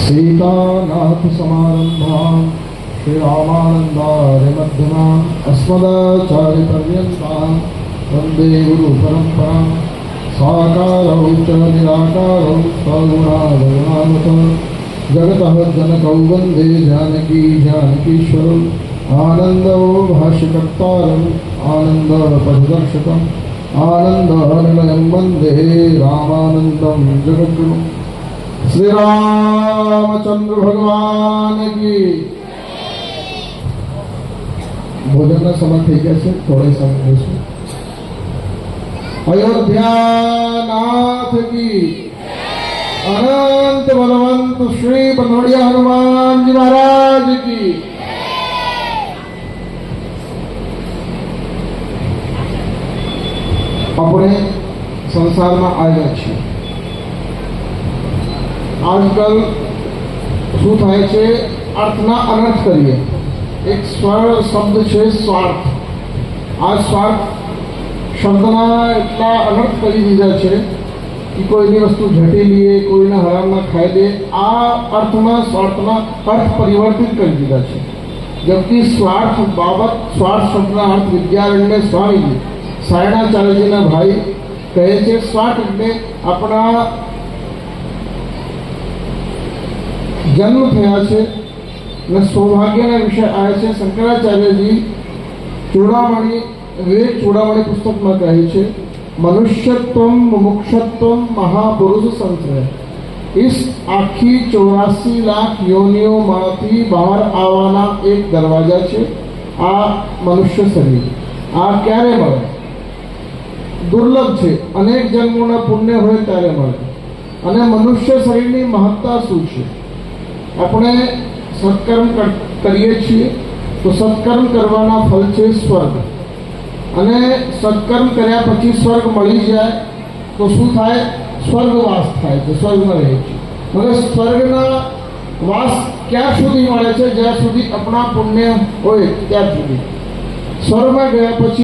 सीतानाथ समारंभां श्रीरामानन्दार्य मध्यमाम् अस्मदाचार्यपर्यन्तां वन्दे गुरुपरम्परां साकारौ च निराकारौ सगुणागुणात्मकं जगतः जनकौ वन्दे जानकी जानकीश्वरम् आनन्दो भाष्यकर्तारम् आनन्दपथदर्शकम् आनन्दनिलयं वन्दे रामानन्दं जगद्गुरुम्। श्री रामचंद्र भगवान की। भोजन का समय थी कैसे थोड़े समय अयोध्यानाथ की अनंत बलवंत श्री बनोड़िया हनुमान जी महाराज की। अपने संसार में आया छे आजकल शू थाय छे अर्थना अनर्थ करिए। एक स्वर शब्द छे स्वार्थ। आ स्वार्थ शब्दना एटला अनर्थ करी दीधा छे कि कोईनी वस्तु झटी लिए कोईना हराम ना खाई दे। आ अर्थमा स्वार्थना अर्थ परिवर्तित कर दीधा छे। जबकि स्वार्थ बाबत स्वार्थ शब्दना अर्थ विद्यारण्य स्वामी जी सायणाचार्यजीना भाई कहे छे स्वार्थ एटले अपना जन्म थया छे ने सौभाग्यना विषय आया छे। शंकराचार्यजी चूड़ामणि वेद चूड़ामणि पुस्तक में कहे छे मनुष्यत्वम मुमुक्षत्वम महापुरुष संश्रय। इस आखी 84 लाख योनिओ मांथी बहार आवाना एक दरवाजा छे आ मनुष्य शरीर। आ क्यारे मळे? दुर्लभ छे। अनेक जन्मोना पुण्य होय त्यारे मळे। अने मनुष्य शरीरनी महत्ता शुं छे? अपने सत्कर्म करिए छीए तो सत्कर्म करवाना फल छे स्वर्ग। अने सत्कर्म कर्या पछी स्वर्ग मळी जाए तो शुं थाय? स्वर्गवास थाय छे, स्वर्ग में रहे छे। मगर स्वर्गना वास क्या सुधी मळे छे? ज्यां सुधी अपना पुण्य होय त्यां सुधी। स्वर्ग में गया पछी